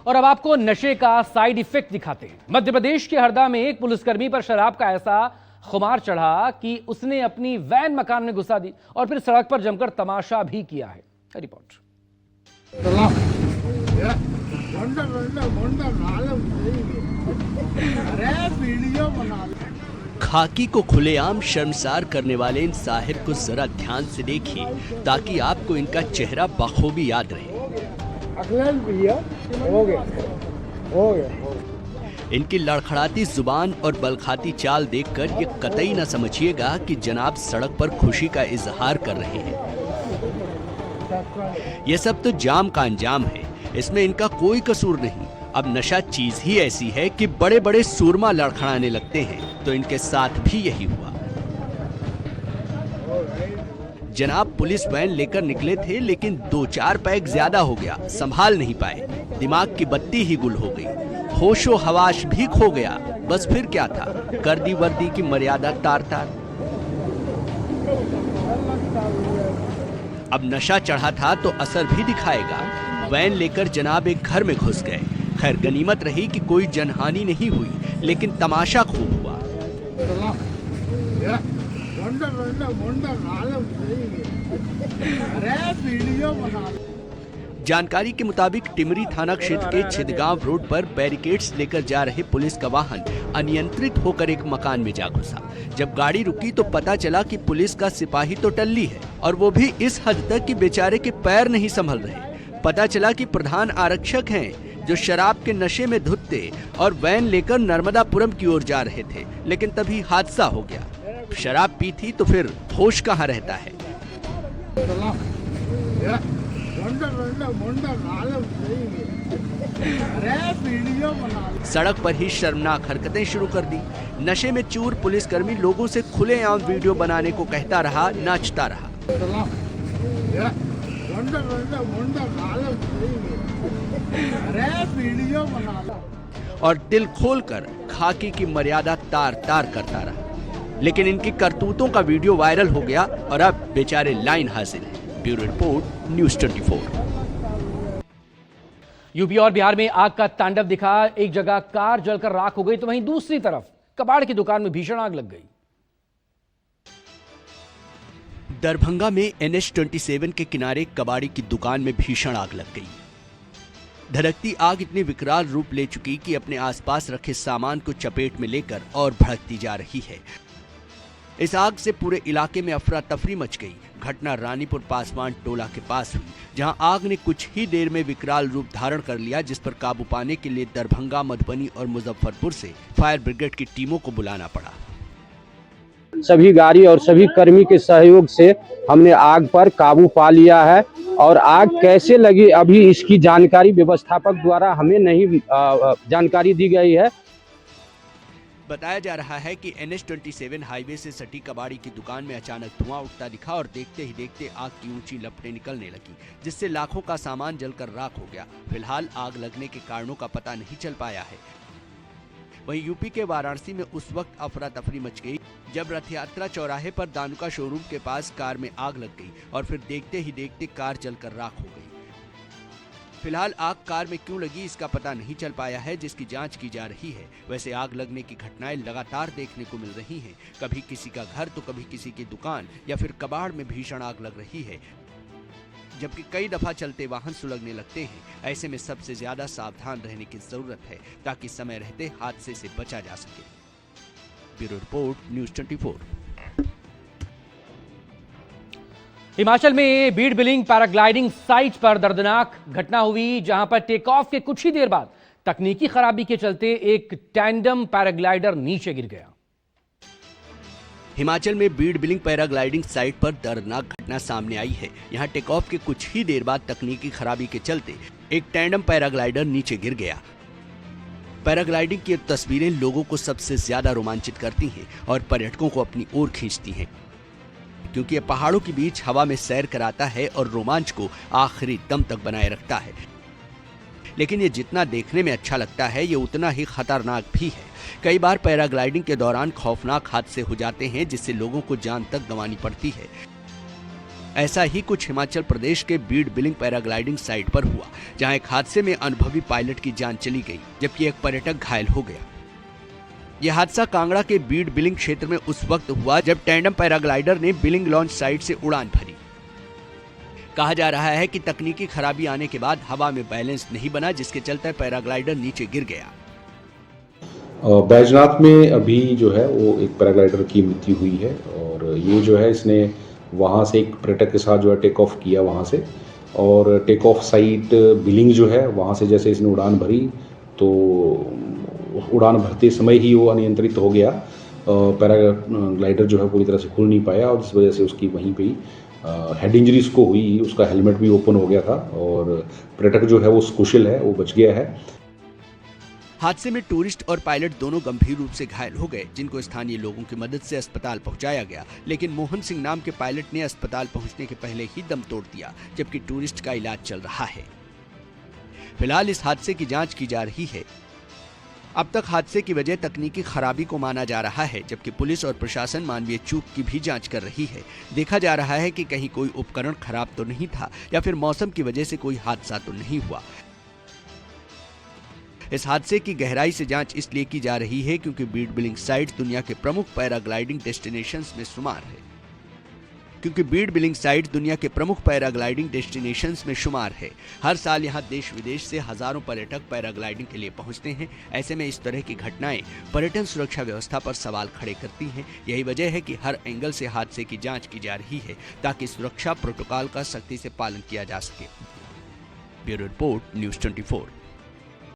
और अब आपको नशे का साइड इफेक्ट दिखाते हैं। मध्य प्रदेश के हरदा में एक पुलिसकर्मी पर शराब का ऐसा खुमार चढ़ा कि उसने अपनी वैन मकान में घुसा दी और फिर सड़क पर जमकर तमाशा भी किया है। रिपोर्ट। खाकी को खुलेआम शर्मसार करने वाले इन साहिर को जरा ध्यान से देखिए ताकि आपको इनका चेहरा बखूबी याद रहे। इनकी लड़खड़ाती जुबान और बलखाती चाल देखकर ये कतई न समझिएगा कि जनाब सड़क पर खुशी का इजहार कर रहे हैं। ये सब तो जाम का अंजाम है, इसमें इनका कोई कसूर नहीं। अब नशा चीज ही ऐसी है कि बड़े बड़े सूरमा लड़खड़ाने लगते हैं, तो इनके साथ भी यही हुआ। जनाब पुलिस वैन लेकर निकले थे, लेकिन 2-4 पैग ज्यादा हो गया, संभाल नहीं पाए। दिमाग की बत्ती ही गुल हो गई, होशो हवाश भी खो गया। बस फिर क्या था, कर दी वर्दी की मर्यादा तार तार। अब नशा चढ़ा था तो असर भी दिखाएगा। वैन लेकर जनाब एक घर में घुस गए। खैर गनीमत रही कि कोई जनहानि नहीं हुई, लेकिन तमाशा खूब हुआ। जानकारी के मुताबिक टिमरी थाना क्षेत्र के छिदगांव रोड पर बैरिकेड्स लेकर जा रहे पुलिस का वाहन अनियंत्रित होकर एक मकान में जा घुसा। जब गाड़ी रुकी तो पता चला कि पुलिस का सिपाही तो टल्ली है, और वो भी इस हद तक कि बेचारे के पैर नहीं संभल रहे। पता चला कि प्रधान आरक्षक हैं जो शराब के नशे में धुत थे और वैन लेकर नर्मदापुरम की ओर जा रहे थे, लेकिन तभी हादसा हो गया। शराब पी थी तो फिर होश कहाँ रहता है। सड़क पर ही शर्मनाक हरकतें शुरू कर दी। नशे में चूर पुलिसकर्मी लोगों से खुलेआम वीडियो बनाने को कहता रहा, नाचता रहा। और दिल खोलकर खाकी की मर्यादा तार तार करता रहा। लेकिन इनकी करतूतों का वीडियो वायरल हो गया और अब बेचारे लाइन हाजिर है। Bureau report, news 24। यूपी और बिहार में आग का तांडव दिखा। एक जगह कार जलकर राख हो गई तो वहीं दूसरी तरफ कबाड़ की दुकान में भीषण आग लग गई। दरभंगा में NH-27 के किनारे कबाड़ी की दुकान में भीषण आग लग गई। धड़कती आग इतनी विकराल रूप ले चुकी कि अपने आसपास रखे सामान को चपेट में लेकर और भड़कती जा रही है। इस आग से पूरे इलाके में अफरा तफरी मच गई। घटना रानीपुर पासवान टोला के पास हुई, जहां आग ने कुछ ही देर में विकराल रूप धारण कर लिया, जिस पर काबू पाने के लिए दरभंगा, मधुबनी और मुजफ्फरपुर से फायर ब्रिगेड की टीमों को बुलाना पड़ा। सभी गाड़ी और सभी कर्मी के सहयोग से हमने आग पर काबू पा लिया है, और आग कैसे लगी अभी इसकी जानकारी व्यवस्थापक द्वारा हमें नहीं जानकारी दी गई है। बताया जा रहा है कि NH-27 हाईवे से सटी कबाड़ी की दुकान में अचानक धुआं उठता दिखा और देखते ही देखते आग की ऊंची लपटें निकलने लगी, जिससे लाखों का सामान जलकर राख हो गया। फिलहाल आग लगने के कारणों का पता नहीं चल पाया है। वहीं यूपी के वाराणसी में उस वक्त अफरा तफरी मच गई जब रथ यात्रा चौराहे पर दानुका शोरूम के पास कार में आग लग गई और फिर देखते ही देखते कार जलकर राख हो गई। फिलहाल आग कार में क्यों लगी इसका पता नहीं चल पाया है, जिसकी जांच की जा रही है। वैसे आग लगने की घटनाएं लगातार देखने को मिल रही हैं। कभी किसी का घर तो कभी किसी की दुकान या फिर कबाड़ में भीषण आग लग रही है, जबकि कई दफा चलते वाहन सुलगने लगते हैं। ऐसे में सबसे ज्यादा सावधान रहने की जरूरत है ताकि समय रहते हादसे से बचा जा सके। Bureau report, news 24। हिमाचल में बीड़ बिलिंग पैराग्लाइडिंग साइट पर दर्दनाक घटना हुई, जहां पर टेक ऑफ के कुछ ही देर बाद तकनीकी खराबी के चलते एक टैंडम पैराग्लाइडर नीचे गिर गया। हिमाचल में बीड़ बिलिंग पैराग्लाइडिंग साइट पर दर्दनाक घटना सामने आई है। यहां टेक ऑफ के कुछ ही देर बाद तकनीकी खराबी के चलते एक टैंडम पैराग्लाइडर नीचे गिर गया। पैराग्लाइडिंग की तस्वीरें लोगों को सबसे ज्यादा रोमांचित करती हैं और पर्यटकों को अपनी ओर खींचती हैं, क्योंकि ये पहाड़ों के बीच हवा में सैर कराता है और रोमांच को आखिरी दम तक बनाए रखता है। लेकिन ये जितना देखने में अच्छा लगता है, ये उतना ही खतरनाक भी है। कई बार पैराग्लाइडिंग के दौरान खौफनाक हादसे हो जाते हैं, जिससे लोगों को जान तक गंवानी पड़ती है। ऐसा ही कुछ हिमाचल प्रदेश के बीड बिलिंग पैराग्लाइडिंग साइट पर हुआ, जहां एक हादसे में अनुभवी पायलट की जान चली गई जबकि एक पर्यटक घायल हो गया। यह हादसा कांगड़ा के बीड बिलिंग क्षेत्र में उस वक्त हुआ जब टैंडम पैराग्लाइडर ने बिलिंग लॉन्च साइट से उड़ान भरी। कहा जा रहा है कि तकनीकी खराबी आने के बाद हवा में बैलेंस नहीं बना, जिसके चलते पैराग्लाइडर नीचे गिर गया। बैजनाथ में अभी जो है वो एक पैराग्लाइडर की मृत्यु हुई है और ये जो है इसने वहाँ से एक पर्यटक के साथ जो है टेक ऑफ किया वहाँ से, और टेक ऑफ साइट बिलिंग जो है वहाँ से जैसे इसने उड़ान भरी तो उड़ान भरते समय ही वो अनियंत्रित हो गया। पैराग्लाइडर जो है पूरी तरह से खुल नहीं पाया और जिस वजह से उसकी वहीं पे हेड इंजरी उसको हुई। उसका हेलमेट भी ओपन हो गया था और पर्यटक जो है वो कुशल है, वो बच गया है। हादसे में टूरिस्ट और पायलट दोनों गंभीर रूप से घायल हो गए, जिनको स्थानीय लोगों की मदद से अस्पताल पहुंचाया गया, लेकिन मोहन सिंह नाम के पायलट ने अस्पताल पहुंचने के पहले ही दम तोड़ दिया, जबकि टूरिस्ट का इलाज चल रहा है। फिलहाल इस हादसे की जांच की जा रही है। अब तक हादसे की वजह तकनीकी खराबी को माना जा रहा है, जबकि पुलिस और प्रशासन मानवीय चूक की भी जांच कर रही है। देखा जा रहा है कि कहीं कोई उपकरण खराब तो नहीं था या फिर मौसम की वजह से कोई हादसा तो नहीं हुआ। इस हादसे की गहराई से जांच इसलिए की जा रही है क्योंकि बीड बिलिंग साइट दुनिया के प्रमुख पैराग्लाइडिंग डेस्टिनेशंस में शुमार है। हर साल यहां देश विदेश से हजारों पर्यटक पैराग्लाइडिंग के लिए पहुंचते हैं। ऐसे में इस तरह की घटनाएं पर्यटन सुरक्षा व्यवस्था पर सवाल खड़े करती हैं। यही वजह है कि हर एंगल से हादसे की जांच की जा रही है ताकि सुरक्षा प्रोटोकॉल का सख्ती से पालन किया जा सके। Bureau report, news 24।